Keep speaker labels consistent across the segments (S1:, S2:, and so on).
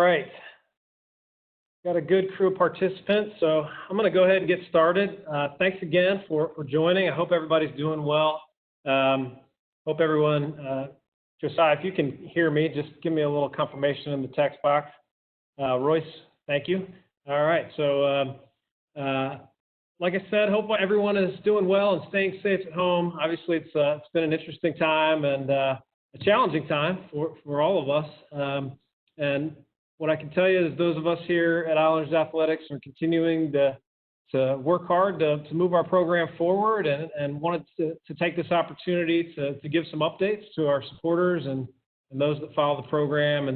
S1: right. Got a good crew of participants, so I'm going to go ahead and get started. Thanks again for joining. I hope everybody's doing well. Hope everyone, Josiah, if you can hear me, just give me a little confirmation in the text box. Royce, thank you. All right, so like I said, hope everyone is doing well and staying safe at home. Obviously, it's been an interesting time and a challenging time for all of us. And what I can tell you is those of us here at Islanders Athletics are continuing to work hard to move our program forward and wanted to take this opportunity to give some updates to our supporters and those that follow the program,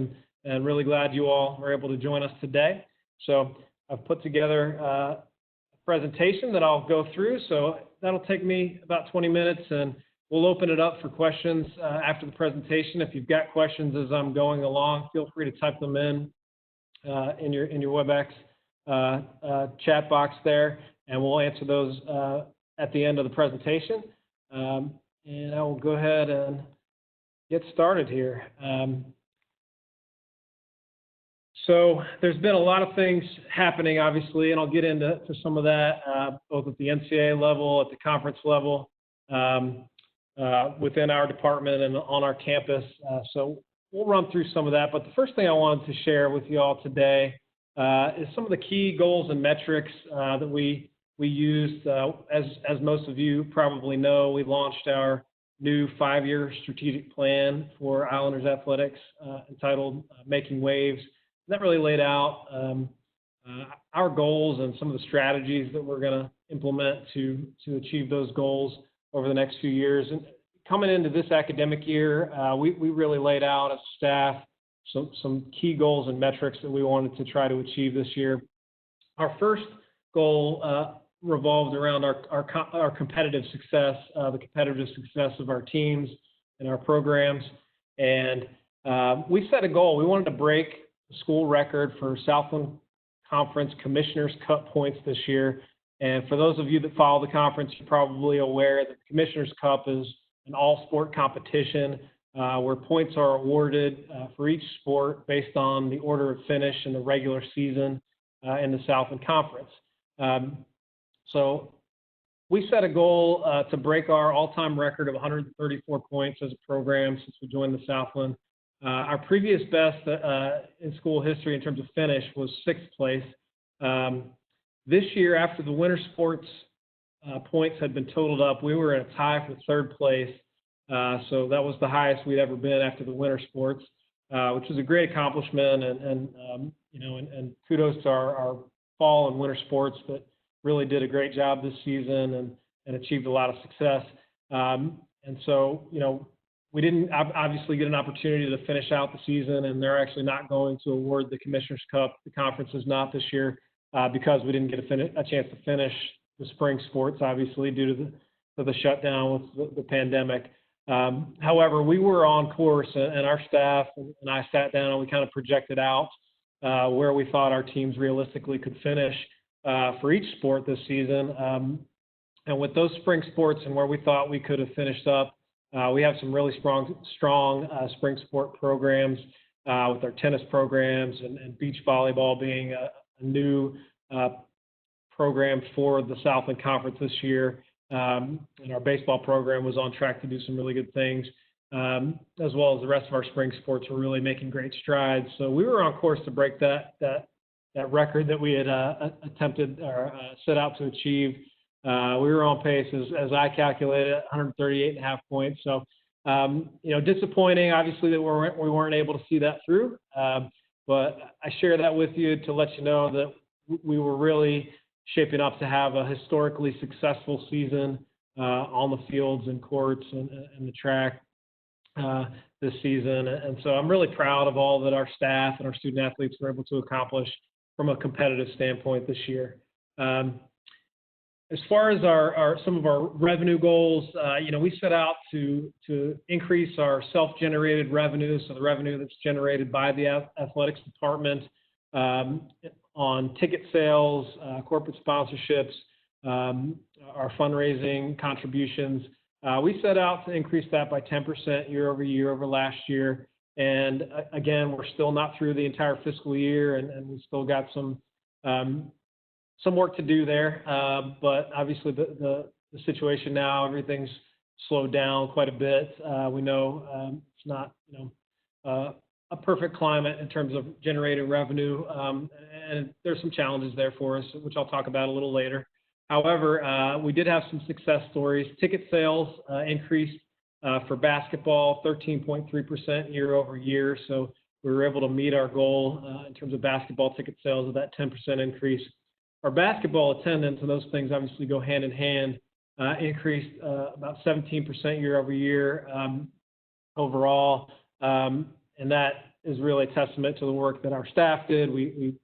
S1: and really glad you all were able to join us today. So I've put together a presentation that I'll go through, so that'll take me about 20 minutes, and we'll open it up for questions after the presentation. If you've got questions as I'm going along, feel free to type them in your WebEx chat box there, and we'll answer those at the end of the presentation. And I will go ahead and get started here. So there's been a lot of things happening, obviously, and I'll get into some of that, both at the NCAA level, at the conference level, within our department and on our campus. So we'll run through some of that. But the first thing I wanted to share with you all today is some of the key goals and metrics that we used. As most of you probably know, we launched our new 5-year strategic plan for Islanders Athletics entitled Making Waves. That really laid out our goals and some of the strategies that we're going to implement to achieve those goals over the next few years. And coming into this academic year, we really laid out as a staff some key goals and metrics that we wanted to try to achieve this year. Our first goal revolved around our competitive success, the competitive success of our teams and our programs. And we set a goal. We wanted to break the school record for Southland Conference Commissioner's Cup points this year. And for those of you that follow the conference, you're probably aware that the Commissioner's Cup is an all-sport competition where points are awarded for each sport based on the order of finish in the regular season in the Southland Conference. So we set a goal to break our all-time record of 134 points as a program since we joined the Southland. Our previous best in school history in terms of finish was 6th place. This year, after the winter sports points had been totaled up, we were in a tie for 3rd place. So that was the highest we'd ever been after the winter sports, which was a great accomplishment. And kudos to our fall and winter sports that really did a great job this season and achieved a lot of success. And so, we didn't obviously get an opportunity to finish out the season, and they're actually not going to award the Commissioner's Cup. The conference is not this year because we didn't get a chance to finish the spring sports, obviously, due to the shutdown with the pandemic. However, we were on course, and our staff and I sat down and we kind of projected out where we thought our teams realistically could finish for each sport this season. And with those spring sports and where we thought we could have finished up, we have some really strong spring sport programs with our tennis programs and beach volleyball being a new program for the Southland Conference this year. And our baseball program was on track to do some really good things, as well as the rest of our spring sports were really making great strides. So we were on course to break that record that we had attempted or set out to achieve. We were on pace, as I calculated, 138.5 points. So, disappointing, obviously, that we weren't able to see that through. But I share that with you to let you know that we were really shaping up to have a historically successful season on the fields and courts and the track this season. And so I'm really proud of all that our staff and our student athletes were able to accomplish from a competitive standpoint this year. As far as some of our revenue goals, we set out to increase our self-generated revenue, so the revenue that's generated by the athletics department on ticket sales, corporate sponsorships, our fundraising contributions. We set out to increase that by 10% year over year over last year, And again, we're still not through the entire fiscal year, and we've still got some work to do there. But obviously, the situation now, everything's slowed down quite a bit. We know it's not a perfect climate in terms of generating revenue, and there's some challenges there for us, which I'll talk about a little later. However, we did have some success stories. Ticket sales increased for basketball 13.3% year over year. So we were able to meet our goal in terms of basketball ticket sales of that 10% increase. Our basketball attendance, and those things obviously go hand in hand, increased about 17% year over year overall. And that is really a testament to the work that our staff did. We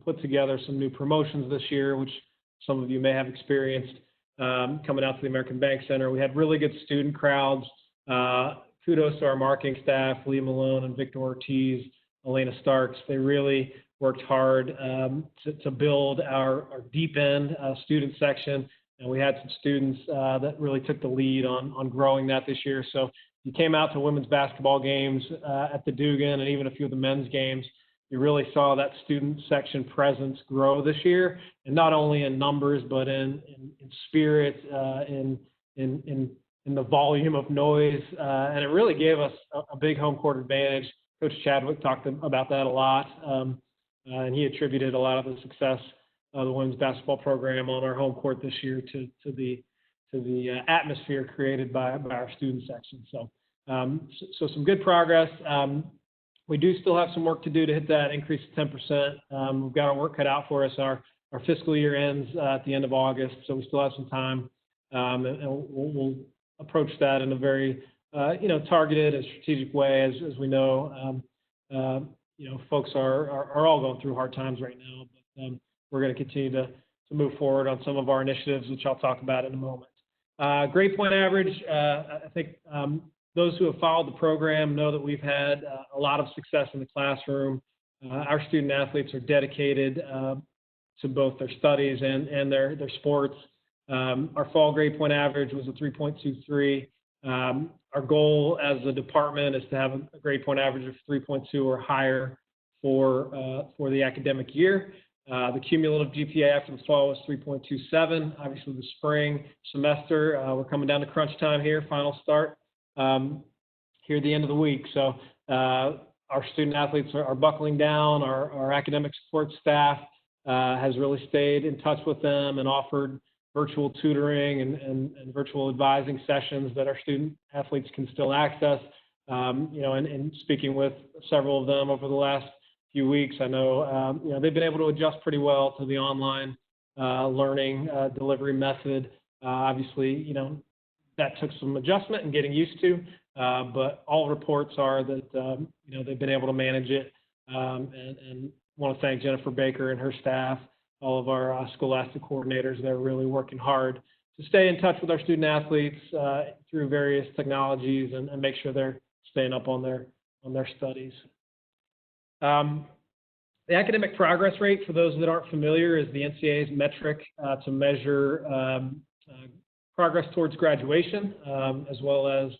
S1: put together some new promotions this year, which some of you may have experienced coming out to the American Bank Center. We had really good student crowds. Kudos to our marketing staff, Lee Malone and Victor Ortiz, Elena Starks. They really worked hard to build our deep end student section. And we had some students that really took the lead on growing that this year. So you came out to women's basketball games at the Dugan and even a few of the men's games. You really saw that student section presence grow this year, and not only in numbers, but in spirit, in the volume of noise. And it really gave us a big home court advantage. Coach Chadwick talked about that a lot, and he attributed a lot of the success of the women's basketball program on our home court this year to the atmosphere created by our student section. So some good progress. We do still have some work to do to hit that increase of 10%. We've got our work cut out for us. Our fiscal year ends at the end of August, so we still have some time, and we'll approach that in a very targeted and strategic way. As we know, folks are all going through hard times right now, but we're going to continue to move forward on some of our initiatives, which I'll talk about in a moment. Grade point average. I think those who have followed the program know that we've had a lot of success in the classroom. Our student athletes are dedicated to both their studies and their sports. Our fall grade point average was a 3.23. Our goal as a department is to have a grade point average of 3.2 or higher for the academic year. The cumulative GPA after the fall was 3.27. Obviously, the spring semester, we're coming down to crunch time here, final start here at the end of the week. So our student athletes are buckling down. Our academic support staff has really stayed in touch with them and offered virtual tutoring and virtual advising sessions that our student athletes can still access. And speaking with several of them over the last few weeks, I know they've been able to adjust pretty well to the online learning delivery method. Obviously, that took some adjustment and getting used to, but all reports are that they've been able to manage it. And want to thank Jennifer Baker and her staff, all of our scholastic coordinators. They're really working hard to stay in touch with our student athletes through various technologies and make sure they're staying up on their studies. The academic progress rate, for those that aren't familiar, is the NCAA's metric to measure progress towards graduation, as well as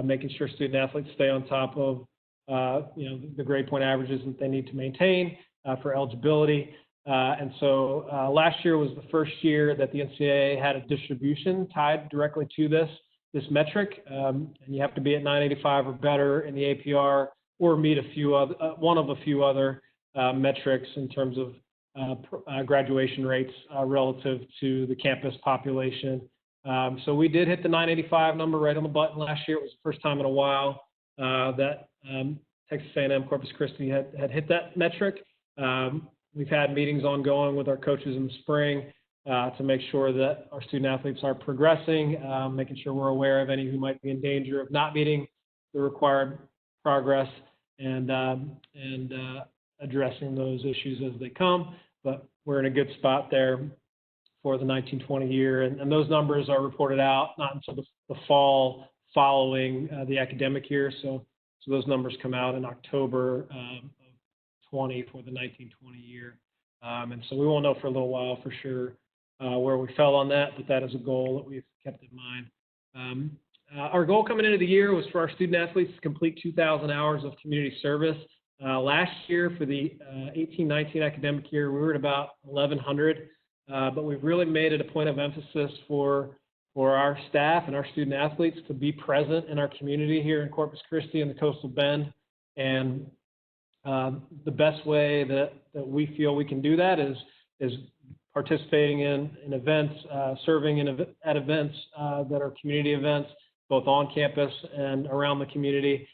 S1: making sure student athletes stay on top of the grade point averages that they need to maintain for eligibility. And so last year was the first year that the NCAA had a distribution tied directly to this metric, and you have to be at 985 or better in the APR, or meet one of a few other metrics in terms of graduation rates relative to the campus population. So we did hit the 985 number right on the button last year. It was the first time in a while that Texas A&M Corpus Christi had hit that metric. We've had meetings ongoing with our coaches in the spring to make sure that our student athletes are progressing, making sure we're aware of any who might be in danger of not meeting the required progress, and addressing those issues as they come. But we're in a good spot there for the 1920 year, and those numbers are reported out not until the fall following the academic year. So those numbers come out in October of 20 for the 1920 year. And so we won't know for a little while for sure where we fell on that, but that is a goal that we've kept in mind. Our goal coming into the year was for our student athletes to complete 2,000 hours of community service. Last year, for the 18-19 academic year, we were at about 1,100, but we've really made it a point of emphasis for our staff and our student athletes to be present in our community here in Corpus Christi and the Coastal Bend. And the best way that we feel we can do that is participating in events, serving at events that are community events, both on campus and around the community,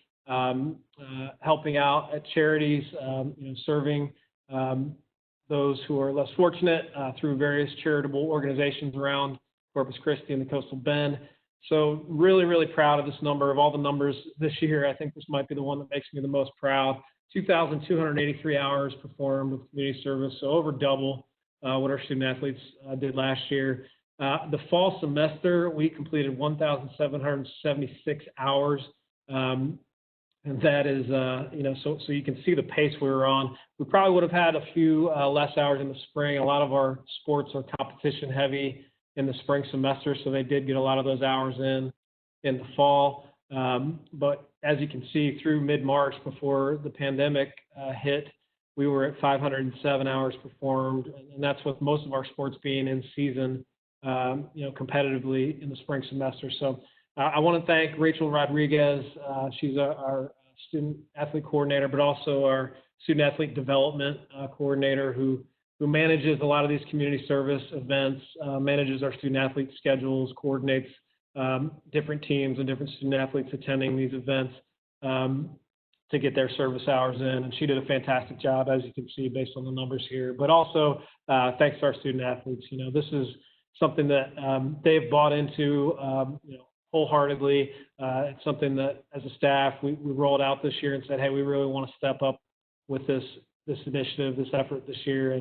S1: helping out at charities, serving those who are less fortunate through various charitable organizations around Corpus Christi and the Coastal Bend. So really, really proud of this number. Of all the numbers this year, I think this might be the one that makes me the most proud. 2,283 hours performed with community service, so over double what our student athletes did last year. The fall semester, we completed 1,776 hours. And that is, so you can see the pace we were on. We probably would have had a few less hours in the spring. A lot of our sports are competition heavy in the spring semester, so they did get a lot of those hours in the fall. But as you can see, through mid-March, before the pandemic hit, we were at 507 hours performed, and that's with most of our sports being in season, competitively in the spring semester. So I want to thank Rachel Rodriguez. She's our student athlete coordinator, but also our student athlete development coordinator who manages a lot of these community service events, manages our student athlete schedules, coordinates different teams and different student athletes attending these events to get their service hours in. And she did a fantastic job, as you can see, based on the numbers here. But also, thanks to our student athletes. This is something that they've bought into, wholeheartedly. It's something that, as a staff, we rolled out this year and said, hey, we really want to step up with this initiative, this effort this year.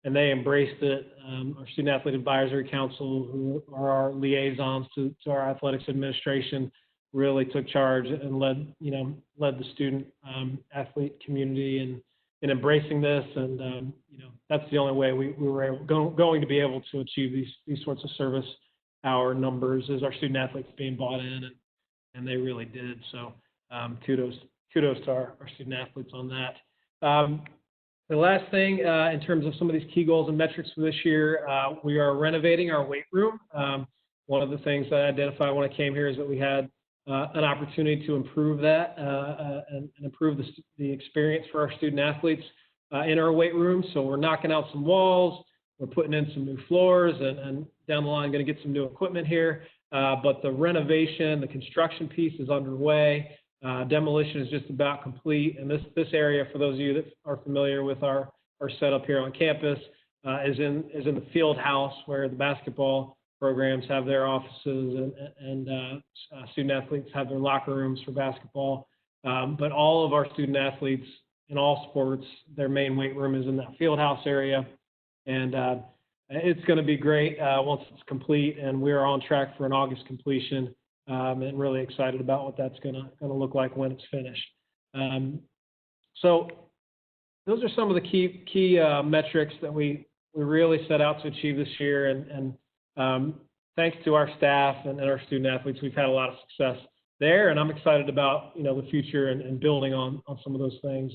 S1: And they embraced it. Our Student Athlete Advisory Council, who are our liaisons to our athletics administration, really took charge and led the student athlete community in embracing this. And that's the only way we were going to be able to achieve these sorts of service hour numbers, is our student athletes being bought in, and they really did. So kudos to our student athletes on that. The last thing, in terms of some of these key goals and metrics for this year, we are renovating our weight room. One of the things that I identified when I came here is that we had an opportunity to improve that and improve the experience for our student athletes in our weight room. So we're knocking out some walls, we're putting in some new floors, and down the line going to get some new equipment here. But the renovation, the construction piece is underway. Demolition is just about complete, and this area, for those of you that are familiar with our setup here on campus, is in the field house where the basketball programs have their offices and student athletes have their locker rooms for basketball. But all of our student athletes in all sports, their main weight room is in that field house area, and it's going to be great once it's complete, and we're on track for an August completion. And really excited about what that's going to look like when it's finished. So those are some of the key metrics that we really set out to achieve this year. And thanks to our staff and our student athletes, we've had a lot of success there. And I'm excited about the future and building on some of those things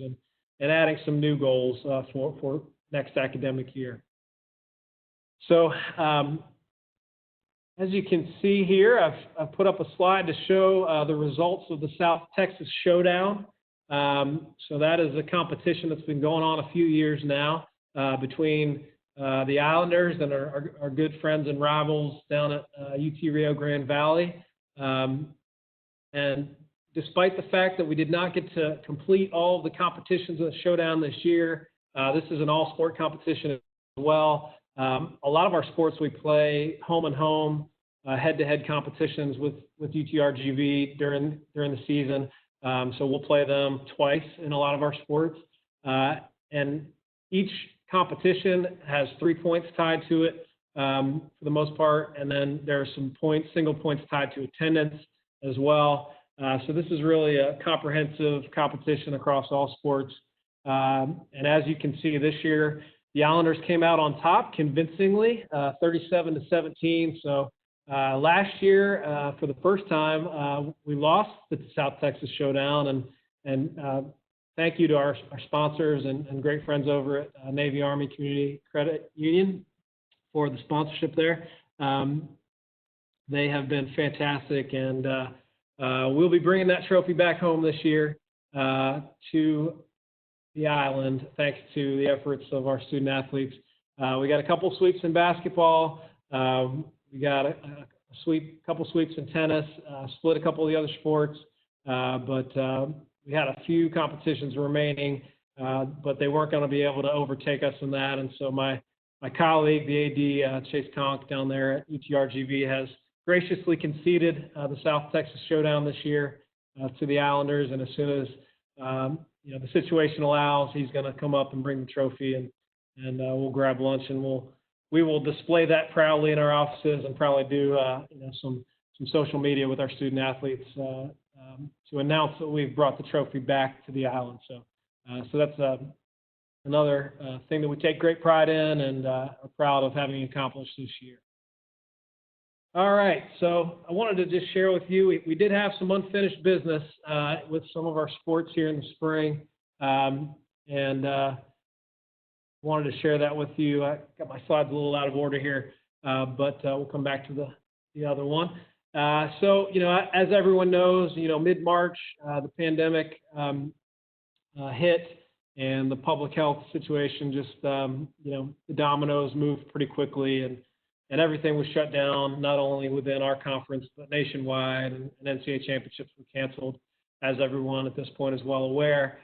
S1: and adding some new goals for next academic year. So as you can see here, I've put up a slide to show the results of the South Texas Showdown. So that is a competition that's been going on a few years now between the Islanders and our good friends and rivals down at UT Rio Grande Valley. And despite the fact that we did not get to complete all of the competitions of the Showdown this year, this is an all-sport competition as well. A lot of our sports we play home and home, head-to-head competitions with UTRGV during the season. So we'll play them twice in a lot of our sports. And each competition has 3 points tied to it for the most part. And then there are some single points tied to attendance as well. So this is really a comprehensive competition across all sports. And as you can see this year, the Islanders came out on top convincingly, 37-17. So Last year, for the first time, we lost the South Texas Showdown, and thank you to our sponsors and great friends over at Navy Army Community Credit Union for the sponsorship there. They have been fantastic, and we'll be bringing that trophy back home this year to the island, thanks to the efforts of our student athletes. We got a couple sweeps in basketball. We got a couple sweeps in tennis, split a couple of the other sports, but we had a few competitions remaining, but they weren't going to be able to overtake us in that. And so my colleague, the AD, Chase Conk down there at UTRGV, has graciously conceded the South Texas Showdown this year to the Islanders. And as soon as the situation allows, he's going to come up and bring the trophy, and we'll grab lunch, and we will display that proudly in our offices, and probably do some social media with our student athletes to announce that we've brought the trophy back to the island. So that's another thing that we take great pride in, and are proud of having accomplished this year. All right, so I wanted to just share with you, we did have some unfinished business with some of our sports here in the spring, and wanted to share that with you. I got my slides a little out of order here, but we'll come back to the other one. So, as everyone knows, mid-March, the pandemic hit, and the public health situation just, the dominoes moved pretty quickly, and everything was shut down, not only within our conference, but nationwide, and NCAA championships were canceled, as everyone at this point is well aware.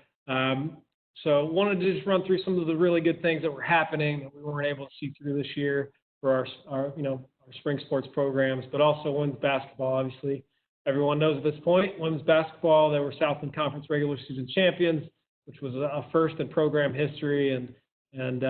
S1: So wanted to just run through some of the really good things that were happening that we weren't able to see through this year for our spring sports programs, but also women's basketball. Obviously, everyone knows at this point, women's basketball, they were Southland Conference regular season champions, which was a first in program history, and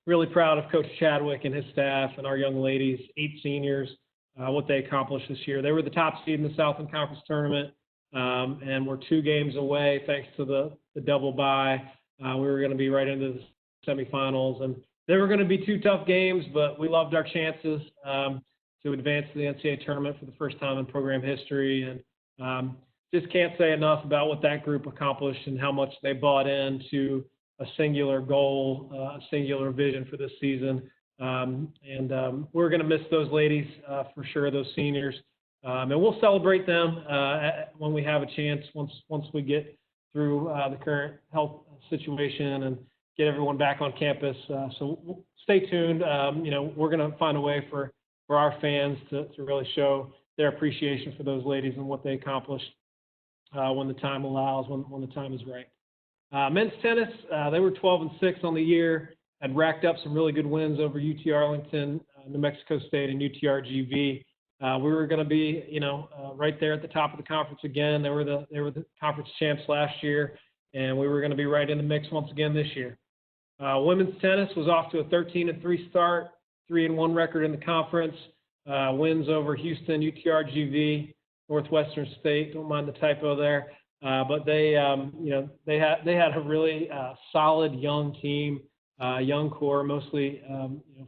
S1: really proud of Coach Chadwick and his staff and our young ladies, 8 seniors, what they accomplished this year. They were the top seed in the Southland Conference tournament, and we're 2 games away, thanks to the double bye. We were going to be right into the semifinals, and they were going to be 2 tough games, but we loved our chances to advance to the NCAA tournament for the first time in program history, and just can't say enough about what that group accomplished and how much they bought into a singular goal, a singular vision for this season. We're going to miss those ladies for sure, those seniors. And we'll celebrate them when we have a chance, once we get through the current health situation and get everyone back on campus. So stay tuned. We're going to find a way for our fans to really show their appreciation for those ladies and what they accomplished when the time allows, when the time is right. Men's tennis, they were 12-6 on the year, had racked up some really good wins over UT Arlington, New Mexico State, and UTRGV. We were going to be, right there at the top of the conference again. They were the conference champs last year, and we were going to be right in the mix once again this year. Women's tennis was off to a 13-3 start, 3-1 record in the conference. Wins over Houston, UTRGV, Northwestern State. Don't mind the typo there. But they had a really solid young team, young core, mostly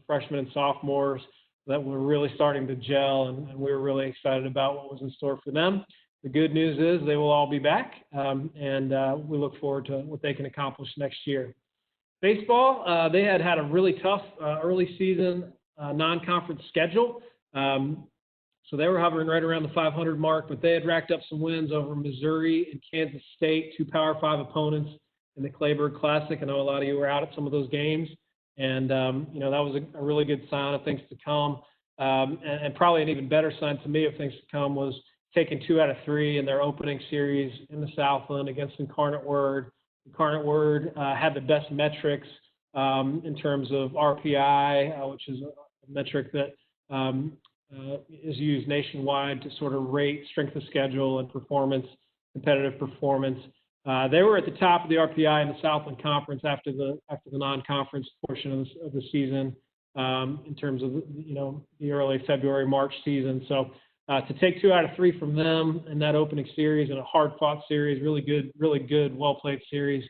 S1: freshmen and sophomores that were really starting to gel, and we were really excited about what was in store for them. The good news is they will all be back, and we look forward to what they can accomplish next year. Baseball, they had a really tough early season non-conference schedule. So they were hovering right around the 500 mark, but they had racked up some wins over Missouri and Kansas State, 2 Power 5 opponents in the Clayburgh Classic. I know a lot of you were out at some of those games, and that was a really good sign of things to come. And probably an even better sign to me of things to come was taking 2 out of 3 in their opening series in the Southland against Incarnate Word. Incarnate Word had the best metrics in terms of RPI, which is a metric that is used nationwide to sort of rate strength of schedule and performance, competitive performance. They were at the top of the RPI in the Southland Conference after the non-conference portion of the season in terms of the early February, March season. So to take 2 out of 3 from them in that opening series, in a hard-fought series, really good, well-played series,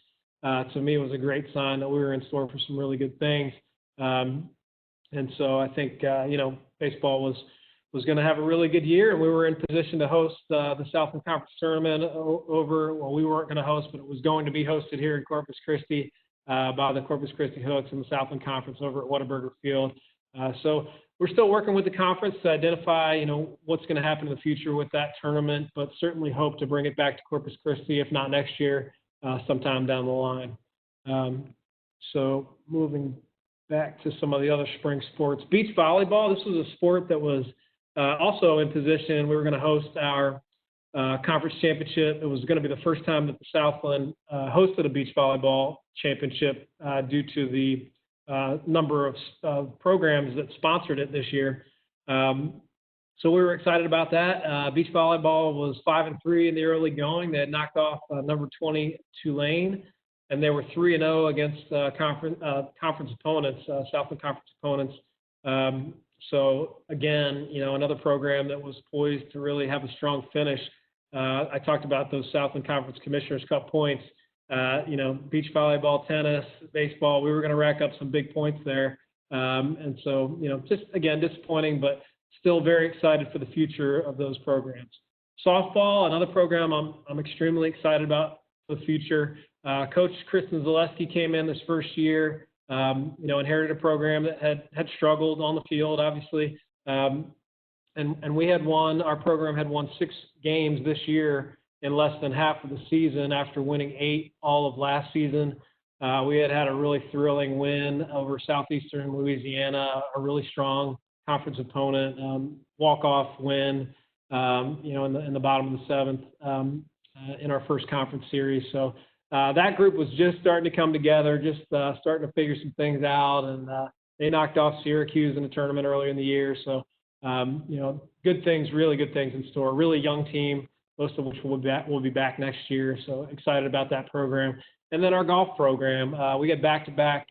S1: to me was a great sign that we were in store for some really good things. And so I think, baseball was going to have a really good year, and we were in position to host the Southland Conference tournament well, we weren't going to host, but it was going to be hosted here in Corpus Christi by the Corpus Christi Hooks and the Southland Conference over at Whataburger Field. So we're still working with the conference to identify, what's going to happen in the future with that tournament, but certainly hope to bring it back to Corpus Christi, if not next year, sometime down the line. So moving back to some of the other spring sports. Beach volleyball, this was a sport that was also in position. We were going to host our conference championship. It was going to be the first time that the Southland hosted a beach volleyball championship due to the number of programs that sponsored it this year. So we were excited about that. Beach volleyball was 5-3 in the early going. They had knocked off number 20 Tulane, and they were 3-0 against conference opponents, Southland Conference opponents. So again, another program that was poised to really have a strong finish. I talked about those Southland Conference Commissioners Cup points. Beach volleyball, tennis, baseball, we were going to rack up some big points there. And so, just again, disappointing, but still very excited for the future of those programs. Softball, another program I'm extremely excited about for the future. Coach Kristen Zaleski came in this first year, inherited a program that had struggled on the field, obviously. And our program had won 6 games this year in less than half of the season after winning 8 all of last season. We had a really thrilling win over Southeastern Louisiana, a really strong conference opponent, walk-off win, in the bottom of the 7th in our first conference series. So that group was just starting to come together, just starting to figure some things out, and they knocked off Syracuse in the tournament earlier in the year. So, good things, really good things in store. Really young team, most of which will be back next year. So excited about that program. And then our golf program, we had back-to-back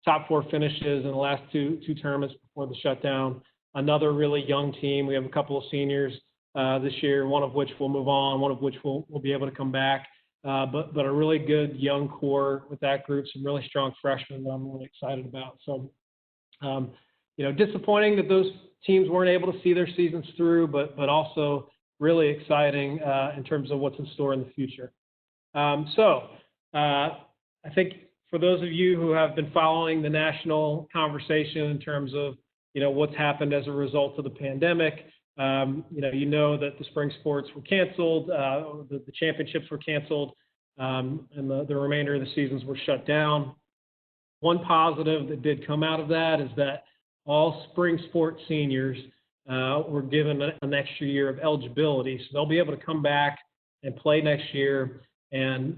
S1: top 4 finishes in the last two tournaments before the shutdown. Another really young team. We have a couple of seniors this year, one of which will move on, one of which will be able to come back. But a really good young core with that group, some really strong freshmen that I'm really excited about. So, disappointing that those teams weren't able to see their seasons through, but also really exciting in terms of what's in store in the future. I think for those of you who have been following the national conversation in terms of, what's happened as a result of the pandemic, you know that the spring sports were canceled, the championships were canceled, and the remainder of the seasons were shut down. One positive that did come out of that is that all spring sports seniors were given an extra year of eligibility, so they'll be able to come back and play next year. And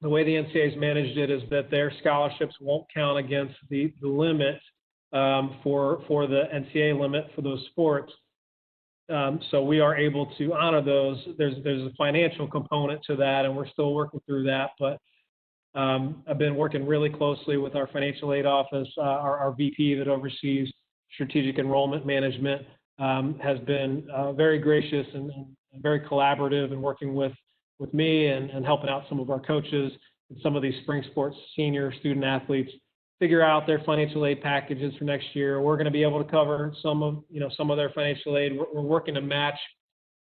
S1: the way the NCAA has managed it is that their scholarships won't count against the limit for the NCAA limit for those sports. So we are able to honor those. There's a financial component to that, and we're still working through that. But I've been working really closely with our financial aid office. Our VP that oversees strategic enrollment management has been very gracious and very collaborative in working with me and helping out some of our coaches and some of these spring sports senior student athletes figure out their financial aid packages for next year. We're going to be able to cover some of their financial aid. We're working to match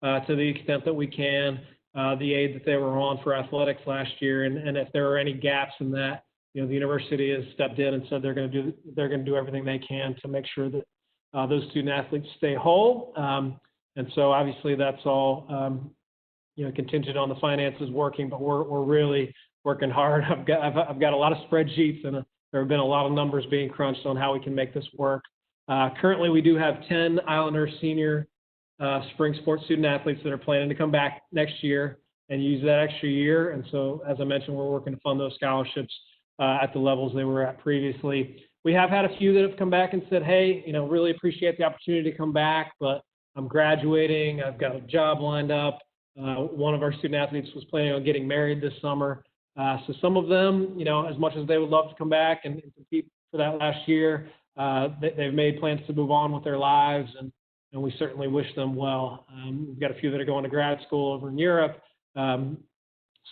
S1: to the extent that we can the aid that they were on for athletics last year. And if there are any gaps in that, the university has stepped in and said they're going to do everything they can to make sure that those student athletes stay whole. And so obviously that's all contingent on the finances working, but we're really working hard. I've got a lot of spreadsheets, and there have been a lot of numbers being crunched on how we can make this work. Currently, we do have 10 Islander senior spring sports student athletes that are planning to come back next year and use that extra year. And so, as I mentioned, we're working to fund those scholarships at the levels they were at previously. We have had a few that have come back and said, hey, really appreciate the opportunity to come back, but I'm graduating, I've got a job lined up. One of our student athletes was planning on getting married this summer. So some of them, as much as they would love to come back and compete for that last year, they've made plans to move on with their lives, and we certainly wish them well. We've got a few that are going to grad school over in Europe.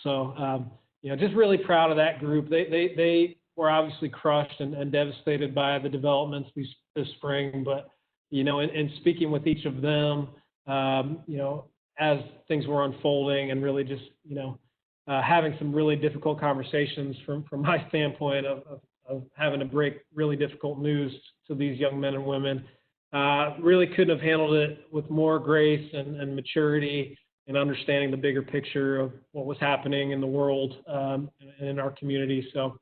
S1: Just really proud of that group. They were obviously crushed and devastated by the developments this spring, but and speaking with each of them, as things were unfolding, and really just, having some really difficult conversations from my standpoint of having to break really difficult news to these young men and women. Really couldn't have handled it with more grace and maturity and understanding the bigger picture of what was happening in the world and in our community. So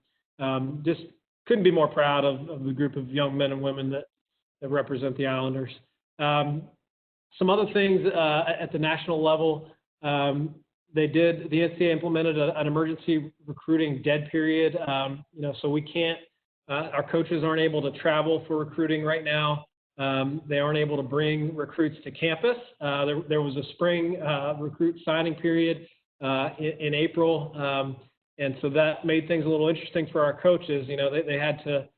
S1: just couldn't be more proud of the group of young men and women that represent the Islanders. Some other things at the national level, the NCAA implemented an emergency recruiting dead period. So we can't, our coaches aren't able to travel for recruiting right now. They aren't able to bring recruits to campus. There was a spring recruit signing period in April. And so that made things a little interesting for our coaches. They had to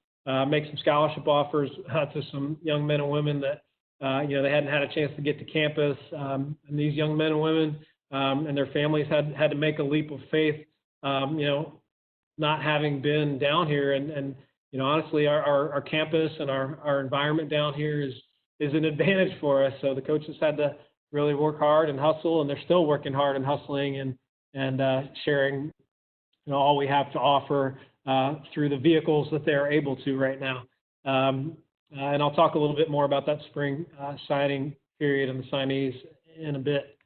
S1: make some scholarship offers to some young men and women that, they hadn't had a chance to get to campus. And these young men and women and their families had to make a leap of faith, not having been down here. And honestly, our campus and our environment down here is an advantage for us. So the coaches had to really work hard and hustle, and they're still working hard and hustling and sharing, all we have to offer through the vehicles that they're able to right now. And I'll talk a little bit more about that spring signing period and the signees in a bit.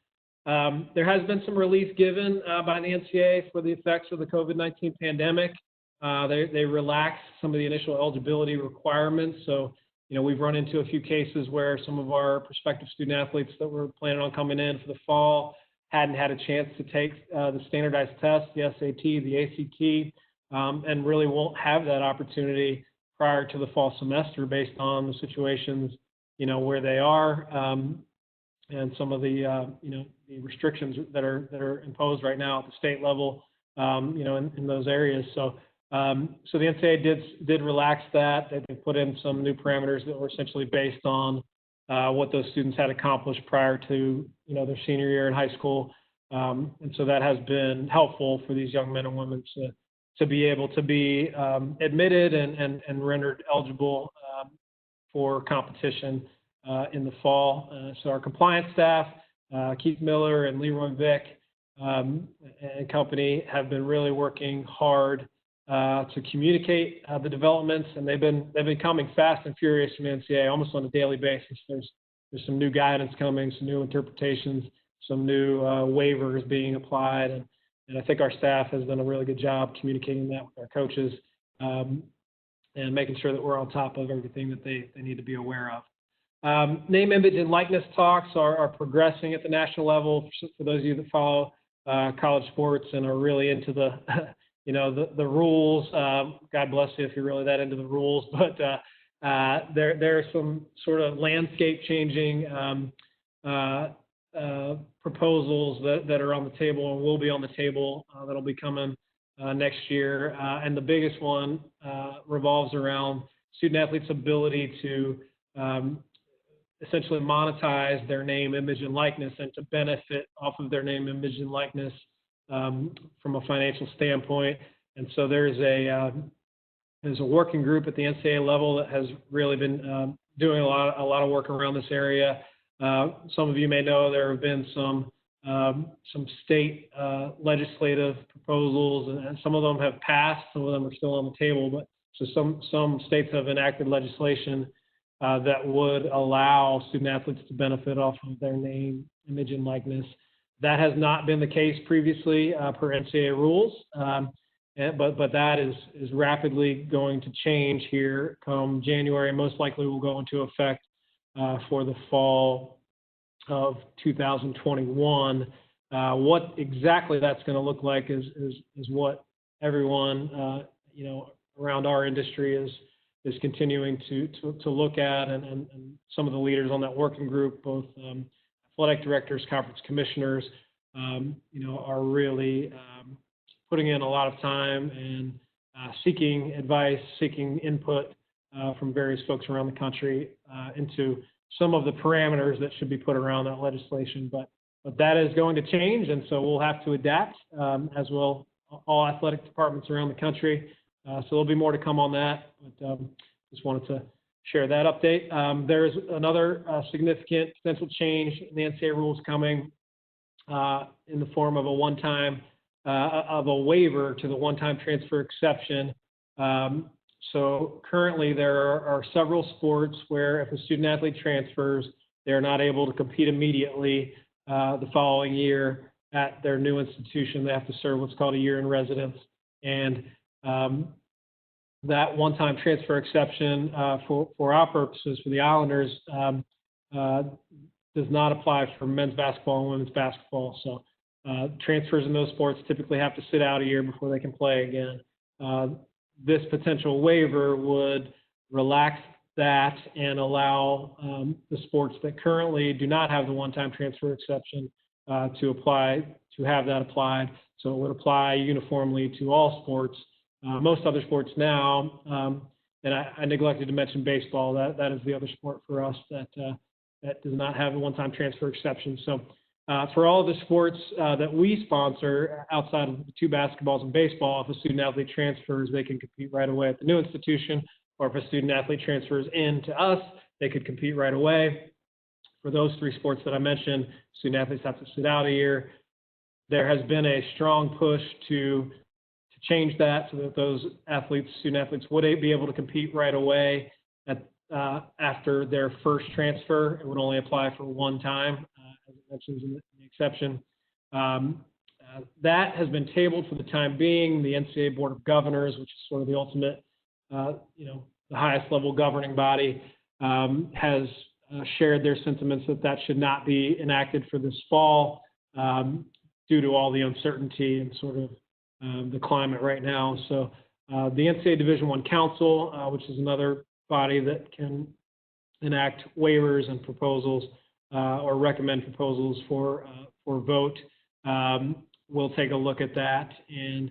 S1: There has been some relief given by the NCAA for the effects of the COVID-19 pandemic. They relaxed some of the initial eligibility requirements. So, we've run into a few cases where some of our prospective student athletes that were planning on coming in for the fall hadn't had a chance to take the standardized test, the SAT, the ACT, and really won't have that opportunity prior to the fall semester based on the situations, where they are, and some of the, the restrictions that are imposed right now at the state level, in those areas. So the NCAA did relax that. They put in some new parameters that were essentially based on what those students had accomplished prior to, their senior year in high school. And so that has been helpful for these young men and women to be able to be admitted and rendered eligible for competition in the fall. So our compliance staff, Keith Miller and Leroy Vick and company, have been really working hard to communicate the developments, and they've been coming fast and furious from NCAA almost on a daily basis. There's some new guidance coming, some new interpretations, some new waivers being applied, and I think our staff has done a really good job communicating that with our coaches and making sure that we're on top of everything that they need to be aware of. Name, image, and likeness talks are progressing at the national level. For those of you that follow college sports and are really into the the rules, God bless you if you're really that into the rules, but there are some sort of landscape changing proposals that are on the table and will be on the table that'll be coming next year. And the biggest one revolves around student athletes' ability to essentially monetize their name, image, and likeness, and to benefit off of their name, image, and likeness from a financial standpoint. And so there's a working group at the NCAA level that has really been doing a lot of work around this area. Some of you may know there have been some state legislative proposals, and some of them have passed. Some of them are still on the table, but so some states have enacted legislation that would allow student athletes to benefit off of their name, image, and likeness. That has not been the case previously per NCAA rules, but that is rapidly going to change here come January. Most likely will go into effect for the fall of 2021. What exactly that's going to look like is what everyone around our industry is continuing to look at, and some of the leaders on that working group, both athletic directors, conference commissioners, are really putting in a lot of time and seeking advice, seeking input from various folks around the country into some of the parameters that should be put around that legislation. But that is going to change, and so we'll have to adapt, as will all athletic departments around the country. So there'll be more to come on that, but just wanted to share that update. There's another significant potential change in the NCAA rules coming in the form of a waiver to the one-time transfer exception. So currently there are several sports where if a student athlete transfers, they're not able to compete immediately the following year at their new institution. They have to serve what's called a year in residence. And that one-time transfer exception for our purposes, for the Islanders, does not apply for men's basketball and women's basketball. So transfers in those sports typically have to sit out a year before they can play again. This potential waiver would relax that and allow the sports that currently do not have the one-time transfer exception to have that applied. So it would apply uniformly to all sports. Most other sports now, and I neglected to mention baseball. That is the other sport for us that does not have a one-time transfer exception. So for all of the sports that we sponsor outside of the two basketballs and baseball, if a student athlete transfers, they can compete right away at the new institution, or if a student athlete transfers in to us, they could compete right away. For those three sports that I mentioned, student athletes have to sit out a year. There has been a strong push to change that so that those student athletes would be able to compete right away after their first transfer. It would only apply for one time, as it mentions in the exception. That has been tabled for the time being. The NCAA Board of Governors, which is sort of the ultimate, the highest level governing body, has shared their sentiments that should not be enacted for this fall due to all the uncertainty and sort of the climate right now. So the NCAA Division I Council, which is another body that can enact waivers and proposals or recommend proposals for vote, we'll take a look at that. And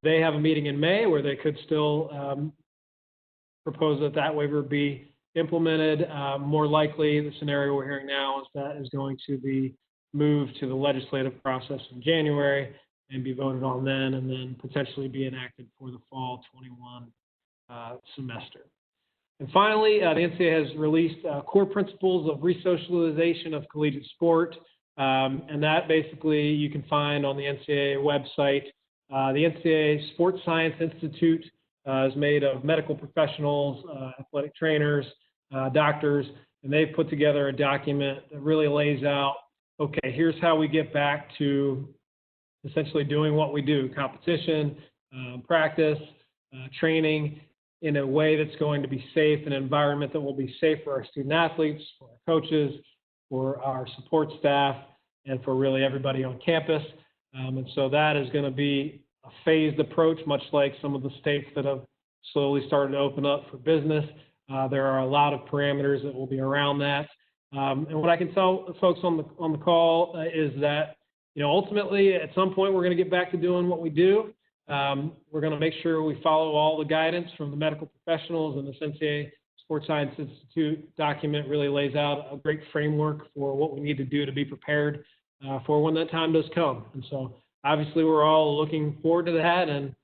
S1: they have a meeting in May where they could still propose that waiver be implemented. More likely, the scenario we're hearing now is that is going to be moved to the legislative process in January and be voted on then, and then potentially be enacted for the fall 21 semester. And finally, the NCAA has released core principles of resocialization of collegiate sport, and that basically you can find on the NCAA website. The NCAA Sports Science Institute is made of medical professionals, athletic trainers, doctors, and they've put together a document that really lays out, okay, here's how we get back to essentially doing what we do: competition, practice, training, in a way that's going to be safe, an environment that will be safe for our student athletes, for our coaches, for our support staff, and for really everybody on campus. And so that is going to be a phased approach, much like some of the states that have slowly started to open up for business. There are a lot of parameters that will be around that. And what I can tell folks on the call is that, ultimately, at some point, we're going to get back to doing what we do. We're going to make sure we follow all the guidance from the medical professionals, and the NCAA Sports Science Institute document really lays out a great framework for what we need to do to be prepared for when that time does come. And so obviously we're all looking forward to that and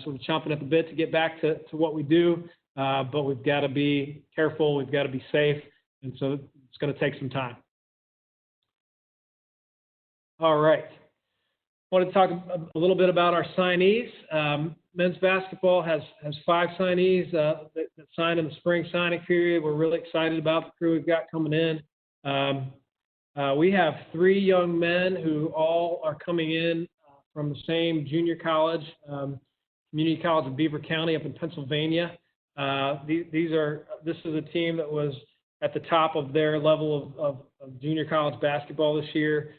S1: sort of chomping at the bit to get back to what we do, but we've got to be careful, we've got to be safe, and so it's going to take some time. All right. I want to talk a little bit about our signees. Men's basketball has 5 signees that signed in the spring signing period. We're really excited about the crew we've got coming in. We have 3 young men who all are coming in from the same junior college, Community College of Beaver County up in Pennsylvania. This is a team that was at the top of their level of junior college basketball this year.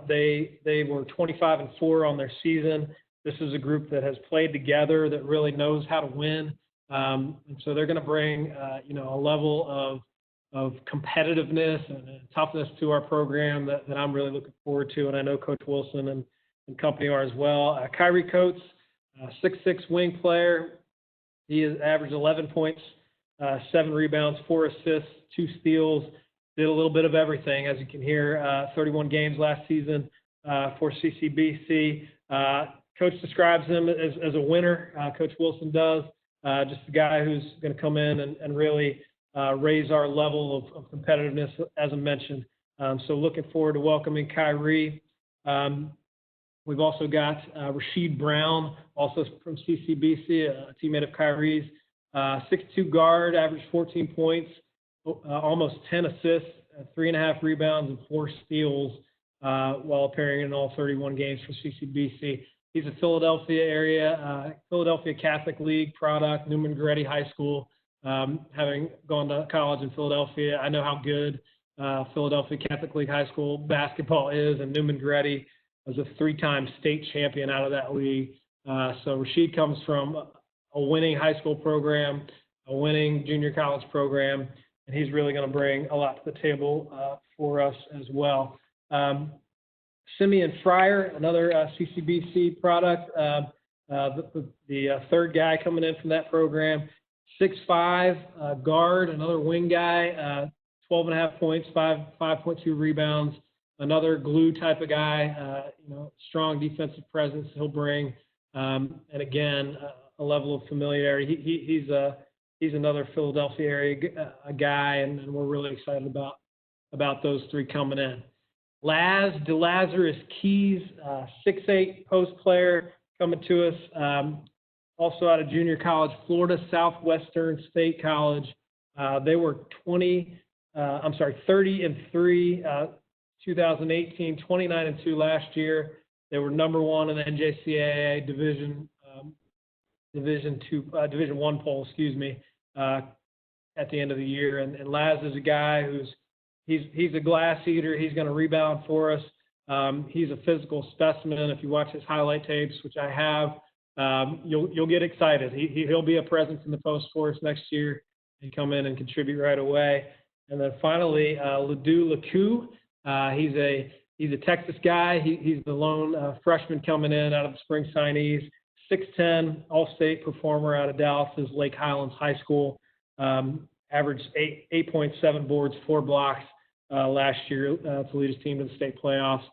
S1: They were 25-4 on their season. This is a group that has played together, that really knows how to win. And so they're going to bring, a level of competitiveness and toughness to our program that I'm really looking forward to. And I know Coach Wilson and company are as well. Kyrie Coates, 6'6" wing player. He has averaged 11 points, 7 rebounds, 4 assists, 2 steals. Did a little bit of everything, as you can hear. 31 games last season for CCBC. Coach describes him as a winner. Coach Wilson does. just a guy who's going to come in and really raise our level of competitiveness, as I mentioned. So looking forward to welcoming Kyrie. We've also got Rasheed Brown, also from CCBC, a teammate of Kyrie's. 6'2" guard, averaged 14 points, almost 10 assists, 3.5 rebounds, and 4 steals while appearing in all 31 games for CCBC. He's a Philadelphia Catholic League product, Newman Goretti High School. Having gone to college in Philadelphia, I know how good Philadelphia Catholic League High School basketball is, and Newman Goretti was a 3-time state champion out of that league. So Rasheed comes from a winning high school program, a winning junior college program, and he's really going to bring a lot to the table for us as well. Simeon Fryer, another CCBC product, the third guy coming in from that program, 6'5", guard, another wing guy, 12.5 points, 5.2 rebounds, another glue type of guy, strong defensive presence he'll bring, and again, a level of familiarity. He's another Philadelphia area guy, and we're really excited about those three coming in. Laz DeLazarus Keys, 6'8" post player coming to us, also out of junior college, Florida Southwestern State College. They were 30-3 2018, 29-2 last year. They were number 1 in the NJCAA Division I poll, at the end of the year. And Laz is a guy he's a glass eater. He's going to rebound for us. He's a physical specimen. If you watch his highlight tapes, which I have, you'll get excited. He'll be a presence in the post for us next year and come in and contribute right away. And then finally, Ladou Lakou. He's a Texas guy. He's the lone freshman coming in out of the spring signees. 6'10", all-state performer out of Dallas's Lake Highlands High School. Averaged 8.7 boards, 4 blocks last year to lead his team to the state playoffs.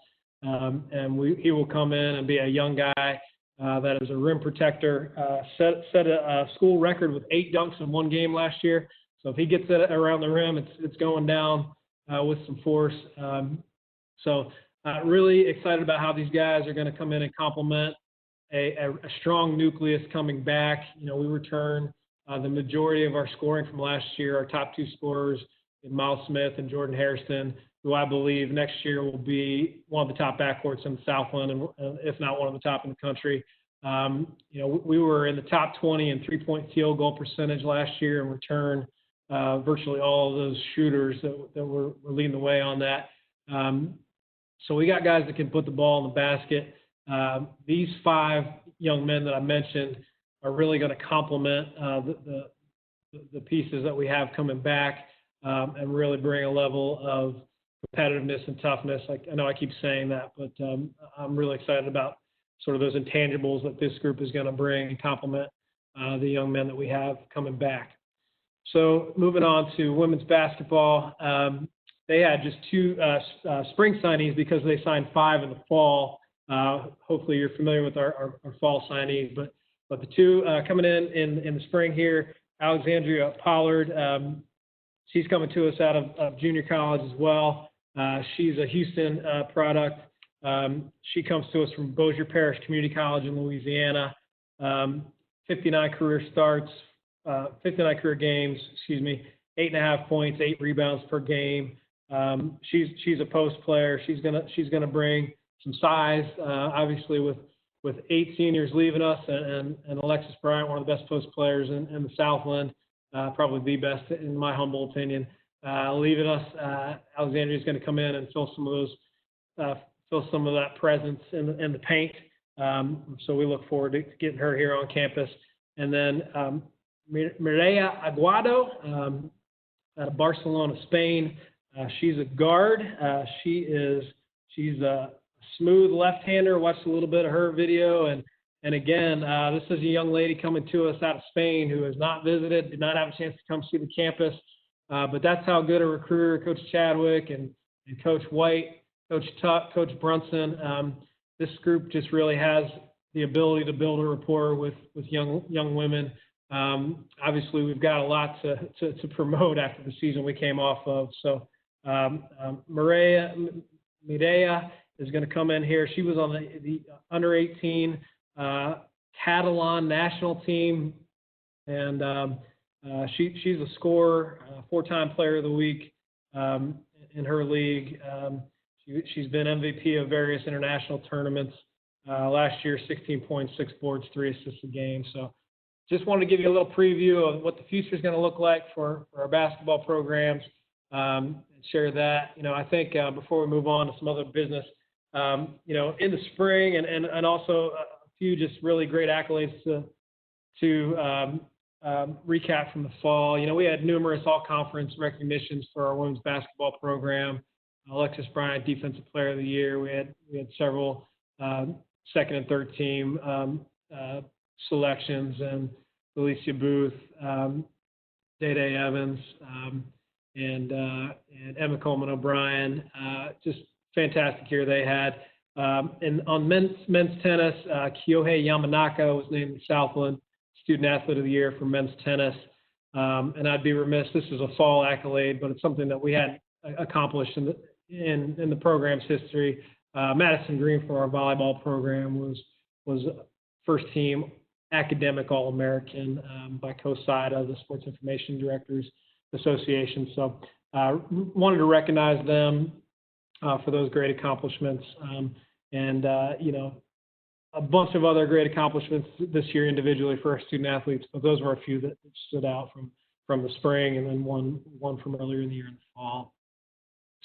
S1: And he will come in and be a young guy that is a rim protector. Set a school record with 8 dunks in 1 game last year. So if he gets it around the rim, it's going down with some force. So really excited about how these guys are going to come in and complement a strong nucleus coming back. We return the majority of our scoring from last year. Our top 2 scorers, Miles Smith and Jordan Hairston, who I believe next year will be one of the top backcourts in the Southland, and if not one of the top in the country. We were in the top 20 in 3-point field goal percentage last year and return virtually all of those shooters that were leading the way on that. So we got guys that can put the ball in the basket. These 5 young men that I mentioned are really going to complement the pieces that we have coming back and really bring a level of competitiveness and toughness. I know I keep saying that, but I'm really excited about sort of those intangibles that this group is going to bring and complement the young men that we have coming back. So moving on to women's basketball, they had just 2 spring signees because they signed 5 in the fall. Hopefully you're familiar with our fall signees, but the 2 coming in the spring here, Alexandria Pollard, she's coming to us out of junior college as well. She's a Houston product. She comes to us from Bossier Parish Community College in Louisiana. 59 career games, 8.5 points, 8 rebounds per game. She's a post player. She's gonna bring some size, obviously with 8 seniors leaving us and Alexis Bryant, one of the best post players in the Southland, probably the best in my humble opinion, leaving us. Alexandria is going to come in and fill some of that presence in the paint. So we look forward to getting her here on campus. And then Mireia Aguado out of Barcelona, Spain. She's a guard. She's a smooth left-hander. Watched a little bit of her video, and again, this is a young lady coming to us out of Spain who has not visited, did not have a chance to come see the campus, but that's how good a recruiter Coach Chadwick and Coach White, Coach Tuck, Coach Brunson. This group just really has the ability to build a rapport with young women Obviously, we've got a lot to promote after the season we came off of. So Mireia is going to come in here. She was on the under 18 Catalan national team, and she's a scorer, four-time player of the week in her league. She's been MVP of various international tournaments. Last year, 16 points, 6 boards, 3 assists a game. So just wanted to give you a little preview of what the future is going to look like for our basketball programs, and share that. I think before we move on to some other business, in the spring and also a few just really great accolades to recap from the fall. We had numerous all-conference recognitions for our women's basketball program. Alexis Bryant, Defensive Player of the Year. We had several second and third team selections, and Alicia Booth, Day Evans, and Emma Coleman O'Brien. Just fantastic year they had. And on men's tennis, Kyohei Yamanaka was named the Southland Student Athlete of the Year for men's tennis. And I'd be remiss, this is a fall accolade, but it's something that we had accomplished in the program's history. Madison Green for our volleyball program was first team academic All-American by COSIDA, the Sports Information Directors Association. So wanted to recognize them for those great accomplishments. And a bunch of other great accomplishments this year individually for our student athletes, but those were a few that stood out from the spring, and then one from earlier in the year in the fall.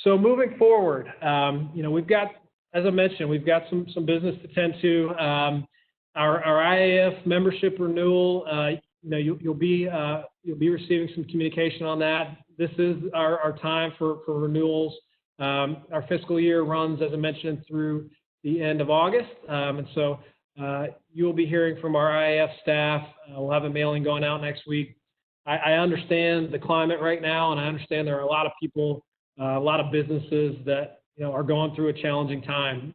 S1: So moving forward, we've got, as I mentioned, we've got some business to tend to. Our IAF membership renewal, you'll be receiving some communication on that. This is our time for renewals. Our fiscal year runs, as I mentioned, through the end of August, and so you'll be hearing from our IAF staff. We'll have a mailing going out next week. I understand the climate right now, and I understand there are a lot of people, a lot of businesses that are going through a challenging time.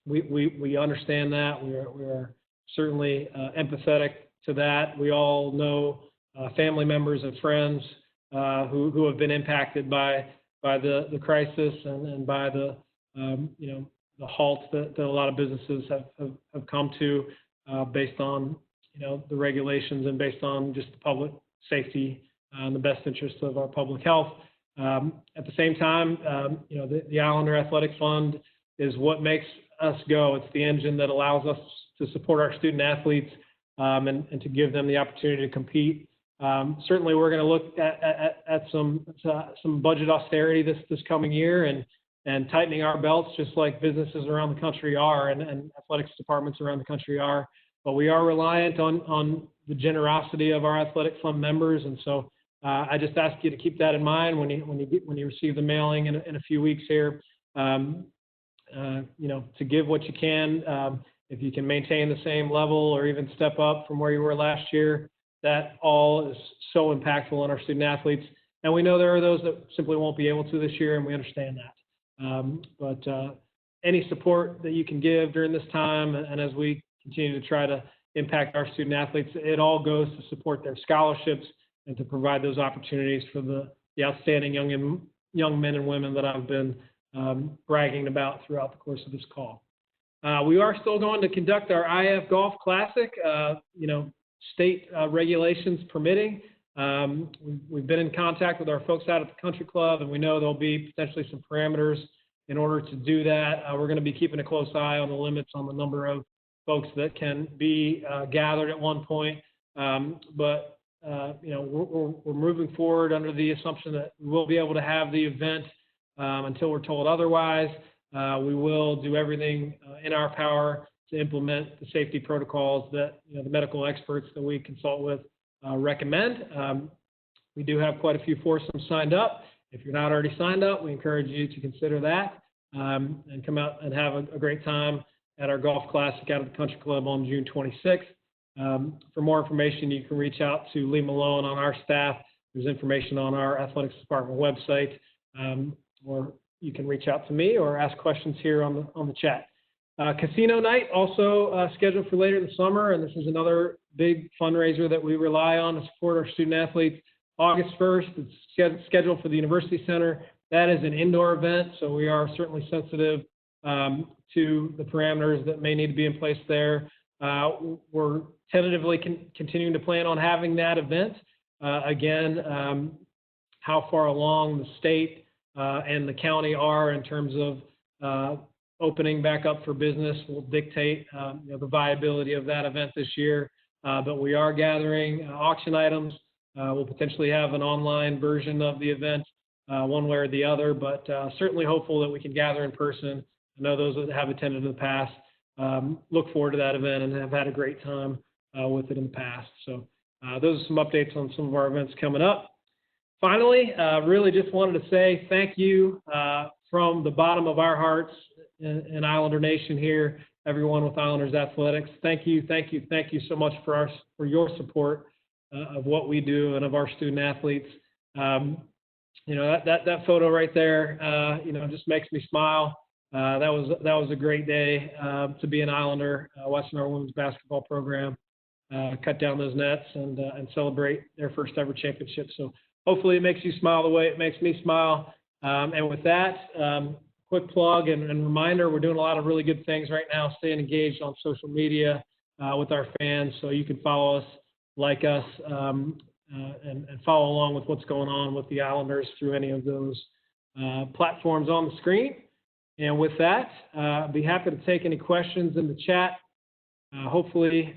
S1: We understand that. We are certainly empathetic to that. We all know family members and friends who have been impacted by the crisis and by the halt that a lot of businesses have come to based on the regulations and based on just the public safety and the best interests of our public health. At the same time, the Islander Athletic Fund is what makes us go. It's the engine that allows us to support our student athletes and to give them the opportunity to compete. Certainly, we're going to look at some budget austerity this coming year and tightening our belts, just like businesses around the country are and athletics departments around the country are. But we are reliant on the generosity of our athletic fund members, and so I just ask you to keep that in mind when you receive the mailing in a few weeks here. To give what you can. If you can maintain the same level or even step up from where you were last year, that all is so impactful on our student athletes. And we know there are those that simply won't be able to this year, and we understand that. But any support that you can give during this time, and as we continue to try to impact our student athletes, it all goes to support their scholarships and to provide those opportunities for the outstanding young men and women that I've been bragging about throughout the course of this call. We are still going to conduct our IAF Golf Classic, state regulations permitting. We've been in contact with our folks out at the country club, and we know there'll be potentially some parameters in order to do that. We're going to be keeping a close eye on the limits on the number of folks that can be gathered at one point. But we're moving forward under the assumption that we will be able to have the event until we're told otherwise. We will do everything in our power to implement the safety protocols that the medical experts that we consult with recommend. We do have quite a few foursomes signed up. If you're not already signed up, we encourage you to consider that and come out and have a great time at our Golf Classic out at the Country Club on June 26th. For more information, you can reach out to Lee Malone on our staff. There's information on our athletics department website, or you can reach out to me or ask questions here on the chat. Casino night also scheduled for later in the summer, and this is another big fundraiser that we rely on to support our student athletes. August 1st, it's scheduled for the University Center. That is an indoor event, so we are certainly sensitive to the parameters that may need to be in place there. We're tentatively continuing to plan on having that event. Again, how far along the state and the county are in terms of opening back up for business will dictate the viability of that event this year. But we are gathering auction items. We'll potentially have an online version of the event, one way or the other, but certainly hopeful that we can gather in person. I know those that have attended in the past look forward to that event and have had a great time with it in the past. So those are some updates on some of our events coming up. Finally, really just wanted to say thank you from the bottom of our hearts in Islander Nation here, everyone with Islanders Athletics. Thank you so much for your support of what we do and of our student athletes. That photo right there, just makes me smile. That was a great day to be an Islander, watching our women's basketball program cut down those nets and celebrate their first ever championship. So hopefully it makes you smile the way it makes me smile. And with that, quick plug and reminder, we're doing a lot of really good things right now, staying engaged on social media with our fans. So you can follow us, like us, and follow along with what's going on with the Islanders through any of those platforms on the screen. And with that, I'd be happy to take any questions in the chat. Hopefully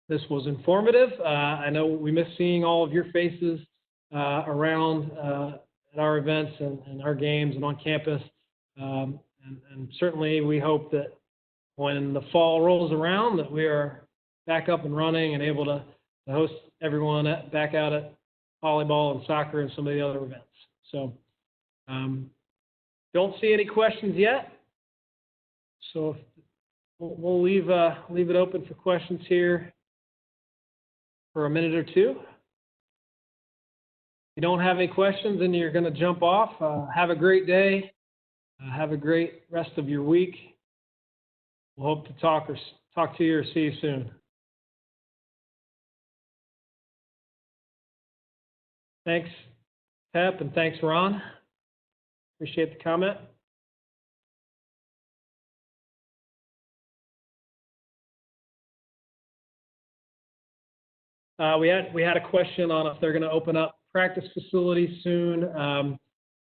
S1: this was informative. I know we miss seeing all of your faces around at our events and our games and on campus. And certainly we hope that when the fall rolls around that we are back up and running and able to host everyone back out at volleyball and soccer and some of the other events. So don't see any questions yet. So we'll leave it open for questions here for a minute or two. If you don't have any questions and you're going to jump off, have a great day. Have a great rest of your week. We'll hope to talk to you or see you soon. Thanks, Pep, and thanks, Ron. Appreciate the comment. We had a question on if they're going to open up practice facilities soon.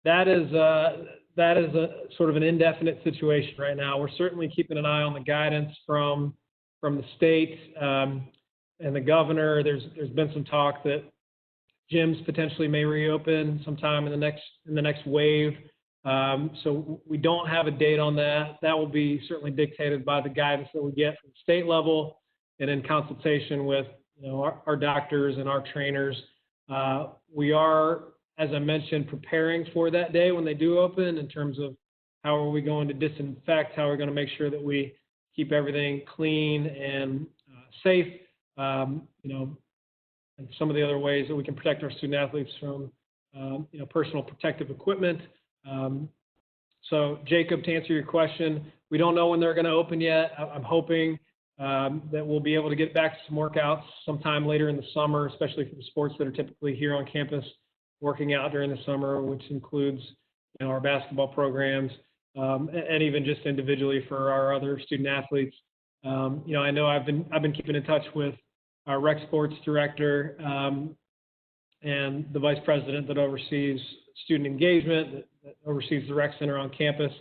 S1: That is a sort of an indefinite situation right now. We're certainly keeping an eye on the guidance from the state and the governor. There's been some talk that gyms potentially may reopen sometime in the next wave. So we don't have a date on that. That will be certainly dictated by the guidance that we get from the state level and in consultation with our doctors and our trainers. We are, as I mentioned, preparing for that day when they do open in terms of how are we going to disinfect, how we're going to make sure that we keep everything clean and safe, and some of the other ways that we can protect our student athletes from, personal protective equipment. So Jacob, to answer your question, we don't know when they're going to open yet. I'm hoping that we'll be able to get back to some workouts sometime later in the summer, especially for the sports that are typically here on campus working out during the summer, which includes our basketball programs and even just individually for our other student athletes. I know I've been keeping in touch with our rec sports director and the vice president that oversees student engagement, that oversees the rec center on campus.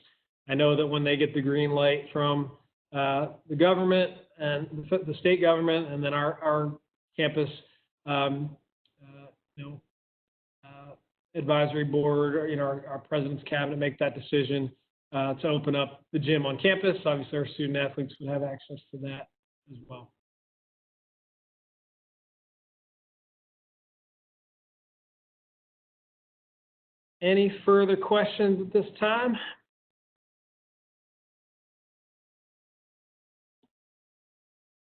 S1: I know that when they get the green light from the government and the state government, and then our campus, advisory board, our president's cabinet make that decision to open up the gym on campus. Obviously, our student athletes would have access to that as well. Any further questions at this time?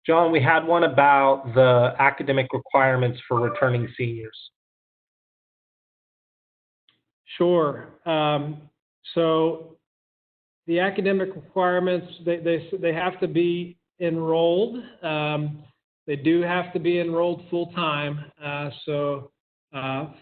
S2: John, we had one about the academic requirements for returning seniors.
S1: Sure. So the academic requirements, they have to be enrolled. They do have to be enrolled full-time.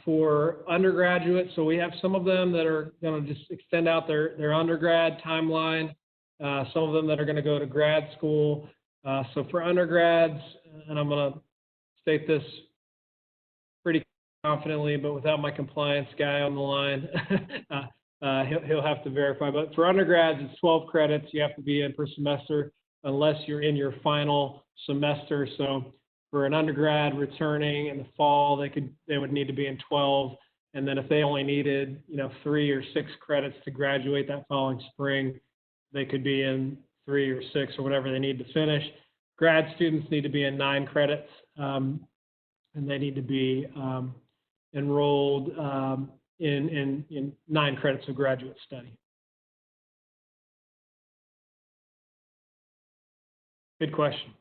S1: For undergraduates, so we have some of them that are going to just extend out their undergrad timeline, some of them that are going to go to grad school. So for undergrads, and I'm going to state this pretty confidently, but without my compliance guy on the line, he'll have to verify. But for undergrads, it's 12 credits you have to be in per semester unless you're in your final semester. So for an undergrad returning in the fall, they would need to be in 12. And then if they only needed, 3 or 6 credits to graduate that following spring, they could be in 3 or 6 or whatever they need to finish. Grad students need to be in 9 credits, and they need to be enrolled in 9 credits of graduate study. Good question.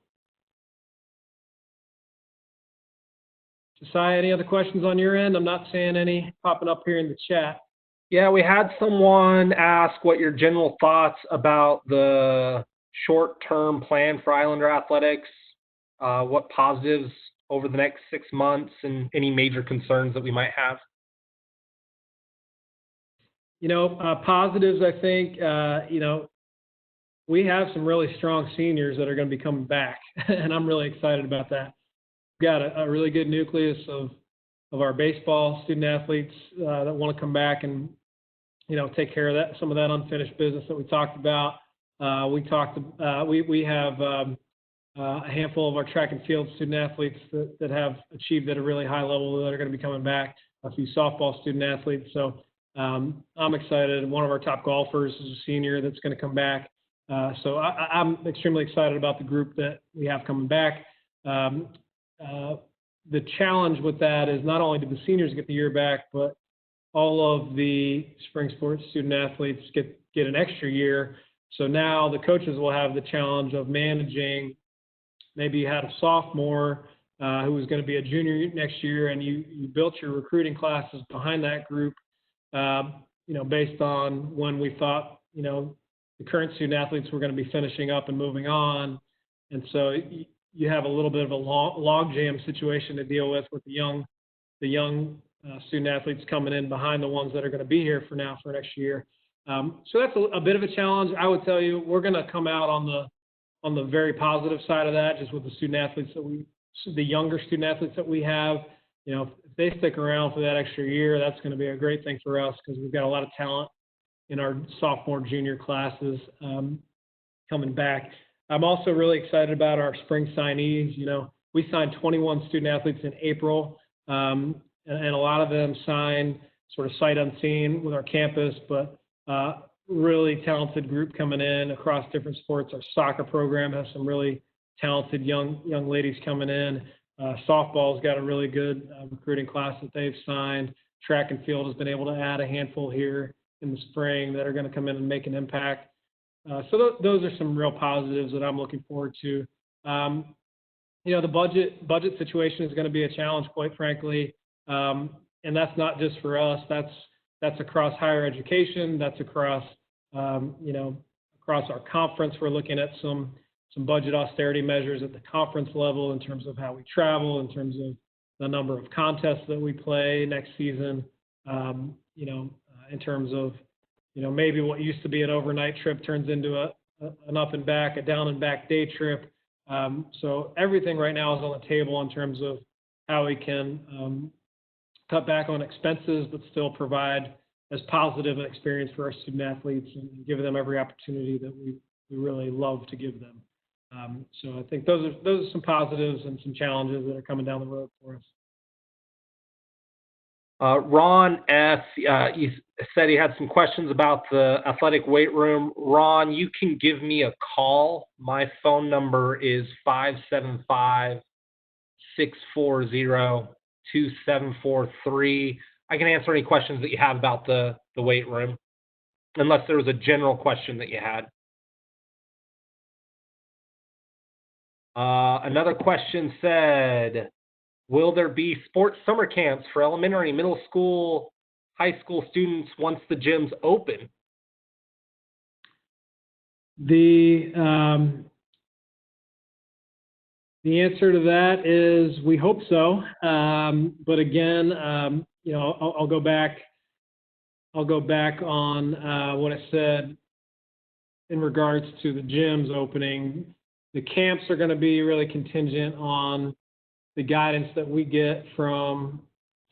S1: Josiah, any other questions on your end? I'm not seeing any popping up here in the chat.
S2: Yeah, we had someone ask what your general thoughts about the short-term plan for Islander athletics, what positives over the next 6 months, and any major concerns that we might have.
S1: Positives, I think, we have some really strong seniors that are going to be coming back, and I'm really excited about that. We've got a really good nucleus of our baseball student athletes that want to come back and, take care of some of that unfinished business that we talked about. We have a handful of our track and field student athletes that have achieved at a really high level that are going to be coming back, a few softball student athletes. So I'm excited. One of our top golfers is a senior that's going to come back. So I'm extremely excited about the group that we have coming back. The challenge with that is not only do the seniors get the year back, but all of the spring sports student athletes get an extra year. So now the coaches will have the challenge of managing. Maybe you had a sophomore who was going to be a junior next year, and you built your recruiting classes behind that group, based on when we thought, the current student athletes were going to be finishing up and moving on. And so you have a little bit of a log jam situation to deal with the young student athletes coming in behind the ones that are going to be here for next year. So that's a bit of a challenge. I would tell you we're going to come out on the very positive side of that, just with the student athletes the younger student athletes that we have. If they stick around for that extra year, that's going to be a great thing for us because we've got a lot of talent in our sophomore, junior classes coming back. I'm also really excited about our spring signees. We signed 21 student athletes in April, and a lot of them signed sort of sight unseen with our campus, but really talented group coming in across different sports. Our soccer program has some really talented young ladies coming in. Softball's got a really good recruiting class that they've signed. Track and field has been able to add a handful here in the spring that are going to come in and make an impact. So those are some real positives that I'm looking forward to. The budget situation is going to be a challenge, quite frankly, and that's not just for us. That's across higher education. That's across across our conference. We're looking at some budget austerity measures at the conference level in terms of how we travel, in terms of the number of contests that we play next season. In terms of maybe what used to be an overnight trip turns into an up and back, a down and back day trip. So everything right now is on the table in terms of how we can cut back on expenses, but still provide as positive an experience for our student athletes and give them every opportunity that we really love to give them. So I think those are some positives and some challenges that are coming down the road for us.
S2: Ron S., he said he had some questions about the athletic weight room. Ron, you can give me a call. My phone number is 575-640-2743. I can answer any questions that you have about the weight room, unless there was a general question that you had. Another question said, will there be sports summer camps for elementary, middle school, high school students once the gyms open?
S1: The The answer to that is we hope so. But again, I'll go back. I'll go back on what I said in regards to the gyms opening. The camps are going to be really contingent on the guidance that we get from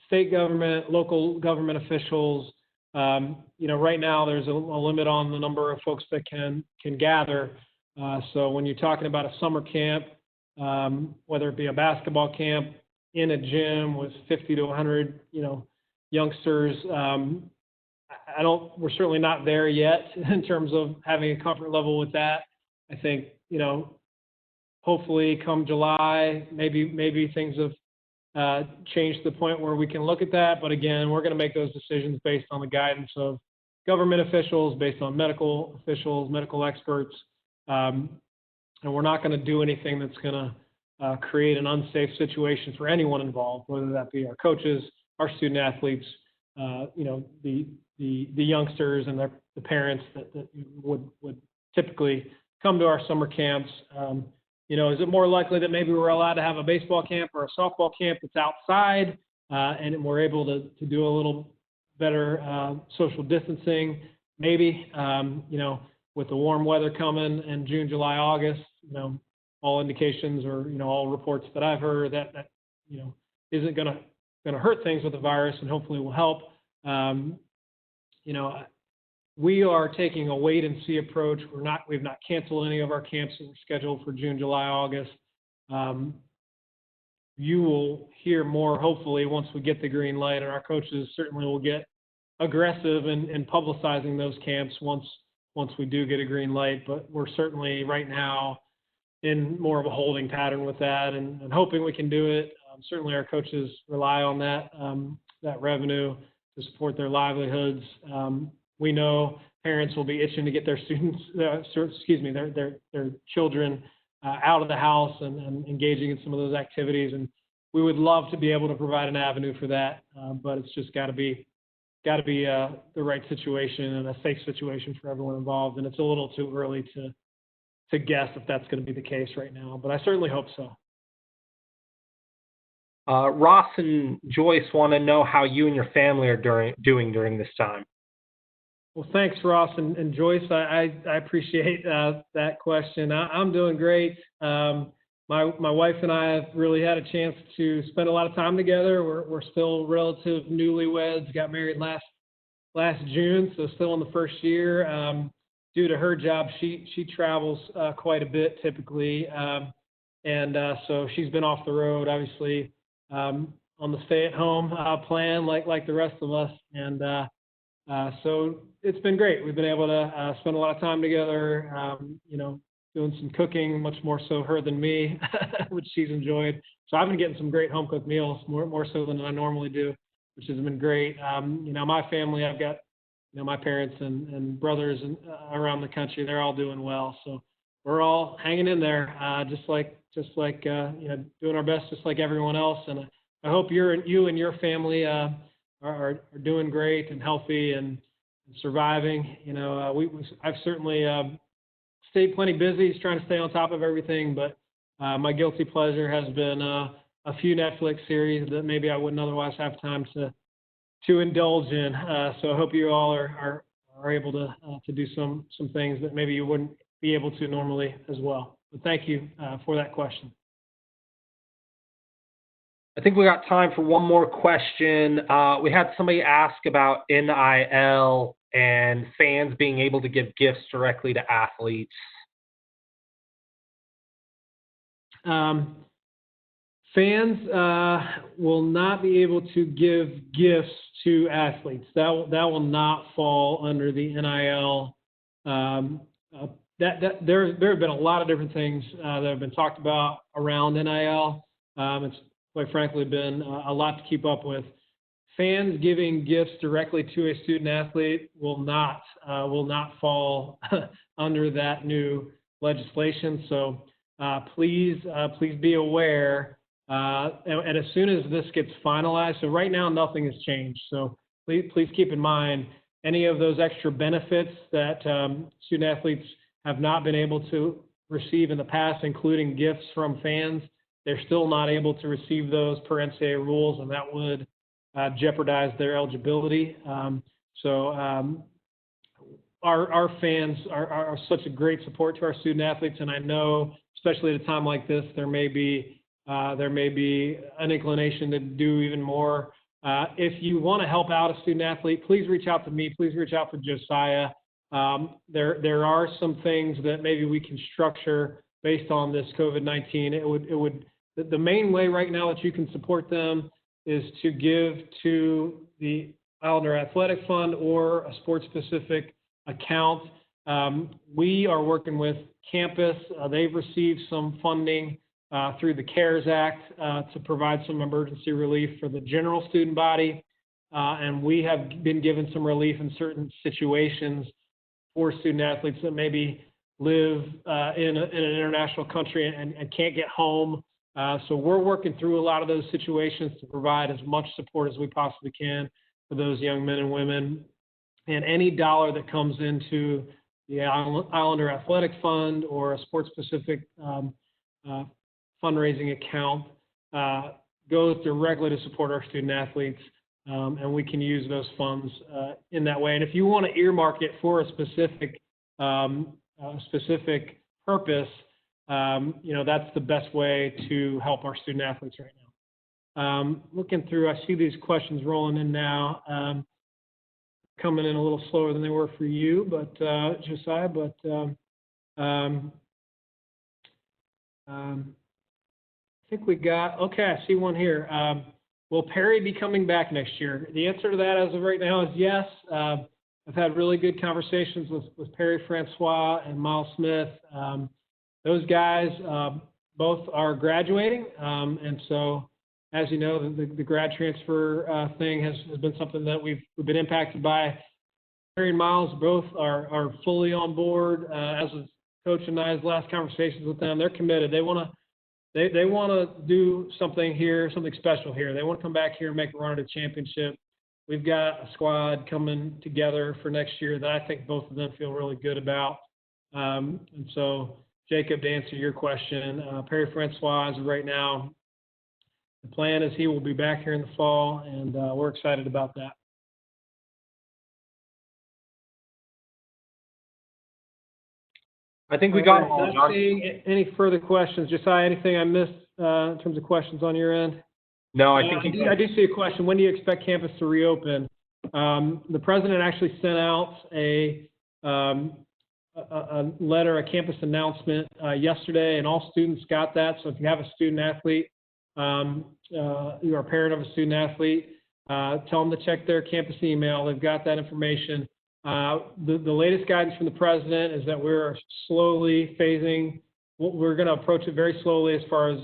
S1: state government, local government officials. Right now there's a limit on the number of folks that can gather. So when you're talking about a summer camp, whether it be a basketball camp in a gym with 50 to 100, youngsters, we're certainly not there yet in terms of having a comfort level with that. I think, hopefully come July, maybe things have changed to the point where we can look at that. But again, we're going to make those decisions based on the guidance of government officials, based on medical officials, medical experts. And we're not going to do anything that's going to create an unsafe situation for anyone involved, whether that be our coaches, our student athletes, the youngsters and the parents that would typically come to our summer camps. Is it more likely that maybe we're allowed to have a baseball camp or a softball camp that's outside and we're able to do a little better social distancing? Maybe, with the warm weather coming in June, July, August, all indications or, all reports that I've heard that isn't going to hurt things with the virus and hopefully will help. We are taking a wait and see approach. We've not canceled any of our camps that were scheduled for June, July, August. You will hear more, hopefully, once we get the green light, and our coaches certainly will get aggressive in publicizing those camps once we do get a green light. But we're certainly right now in more of a holding pattern with that and hoping we can do it. Certainly our coaches rely on that revenue to support their livelihoods. We know parents will be itching to get their their children out of the house and engaging in some of those activities. And we would love to be able to provide an avenue for that, but it's just got to be the right situation and a safe situation for everyone involved. And it's a little too early to guess if that's going to be the case right now, but I certainly hope so.
S2: Ross and Joyce want to know how you and your family are doing during this time.
S1: Well, thanks, Ross and Joyce. I appreciate that question. I'm doing great. My wife and I have really had a chance to spend a lot of time together. We're still relative newlyweds. Got married last June, so still in the first year. Due to her job, she travels quite a bit typically, and so she's been off the road, obviously, on the stay-at-home plan, like the rest of us, and so it's been great. We've been able to spend a lot of time together, doing some cooking, much more so her than me, which she's enjoyed. So I've been getting some great home-cooked meals, more so than I normally do, which has been great. My family, I've got, my parents and brothers around the country, they're all doing well. So we're all hanging in there, just like doing our best, just like everyone else. And I hope you and your family are doing great and healthy and surviving. I've certainly stayed plenty busy, trying to stay on top of everything. But my guilty pleasure has been a few Netflix series that maybe I wouldn't otherwise have time to indulge in. So I hope you all are able to do some things that maybe you wouldn't be able to normally as well. But thank you for that question.
S2: I think we got time for one more question. We had somebody ask about NIL and fans being able to give gifts directly to athletes.
S1: Fans will not be able to give gifts to athletes. That will not fall under the NIL. There have been a lot of different things that have been talked about around NIL. It's quite frankly been a lot to keep up with. Fans giving gifts directly to a student athlete will not fall under that new legislation. So please be aware. And as soon as this gets finalized, so right now nothing has changed. So please keep in mind any of those extra benefits that student athletes have not been able to receive in the past, including gifts from fans. they're still not able to receive those per NCAA rules, and that would jeopardize their eligibility. Our fans are such a great support to our student athletes, and I know, especially at a time like this, there may be an inclination to do even more. If you want to help out a student athlete, please reach out to me. Please reach out to Josiah. There are some things that maybe we can structure based on this COVID-19. The main way right now that you can support them is to give to the Islander Athletic Fund or a sports-specific account. We are working with campus. They've received some funding through the CARES Act to provide some emergency relief for the general student body. And we have been given some relief in certain situations for student athletes that maybe live in an international country and can't get home. So we're working through a lot of those situations to provide as much support as we possibly can for those young men and women. And any dollar that comes into the Islander Athletic Fund or a sports-specific fundraising account goes directly to support our student athletes, and we can use those funds in that way. And if you want to earmark it for a specific purpose, that's the best way to help our student athletes right now. Looking through, I see these questions rolling in now. Coming in a little slower than they were for you, but Josiah, I think we got, okay, I see one here. Will Perry be coming back next year? The answer to that as of right now is yes. I've had really good conversations with Perry Francois and Miles Smith. Those guys both are graduating, and so as you know, the grad transfer thing has been something that we've been impacted by. Perry and Miles both are fully on board. As was Coach and I's last conversations with them, they're committed. They want to do something here, something special here. They want to come back here and make a run at a championship. We've got a squad coming together for next year that I think both of them feel really good about. And so, Jacob, to answer your question, Perry Francois, as of right now, the plan is he will be back here in the fall, and we're excited about that.
S2: I think we got them all,
S1: Not
S2: John.
S1: seeing any further questions. Josiah, anything I missed in terms of questions on your end?
S2: No, I think
S1: I do see a question. When do you expect campus to reopen? The president actually sent out a letter, a campus announcement yesterday, and all students got that. So if you have a student athlete, you are a parent of a student athlete, tell them to check their campus email. They've got that information. The latest guidance from the president is that we're slowly phasing. We're going to approach it very slowly as far as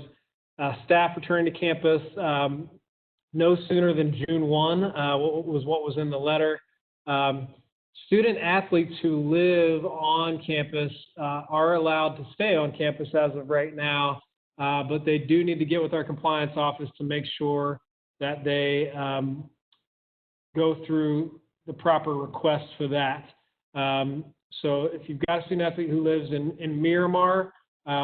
S1: staff returning to campus no sooner than June 1, was what was in the letter. Student athletes who live on campus are allowed to stay on campus as of right now, but they do need to get with our compliance office to make sure that they go through the proper requests for that. So if you've got a student athlete who lives in Miramar,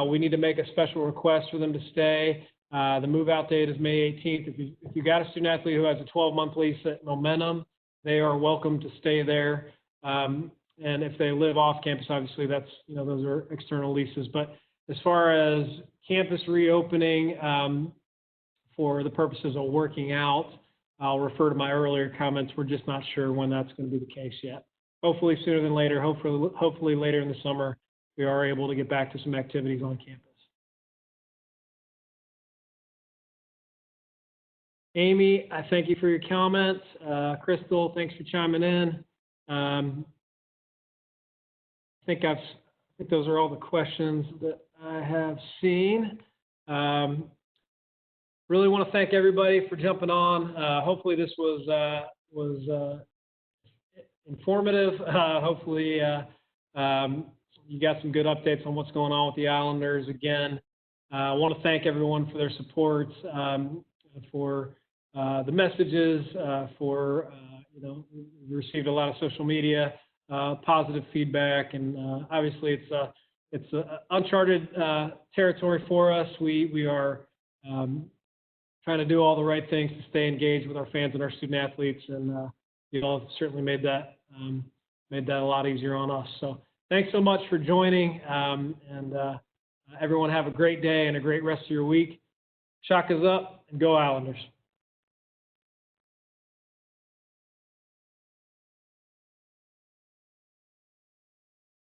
S1: we need to make a special request for them to stay. The move-out date is May 18th. If you've got a student athlete who has a 12-month lease at Momentum, they are welcome to stay there. And if they live off campus, obviously that's, those are external leases. But as far as campus reopening for the purposes of working out, I'll refer to my earlier comments. We're just not sure when that's going to be the case yet. Hopefully sooner than later. Hopefully later in the summer, we are able to get back to some activities on campus. Amy, I thank you for your comments. Crystal, thanks for chiming in. I think those are all the questions that I have seen. Really want to thank everybody for jumping on. Hopefully this was informative. Hopefully you got some good updates on what's going on with the Islanders. Again, I want to thank everyone for their support, for the messages, we received a lot of social media, positive feedback, and obviously it's uncharted territory for us. We are trying to do all the right things to stay engaged with our fans and our student athletes, and you all have certainly made that a lot easier on us. So thanks so much for joining, and everyone have a great day and a great rest of your week. Chalk is up, and go Islanders.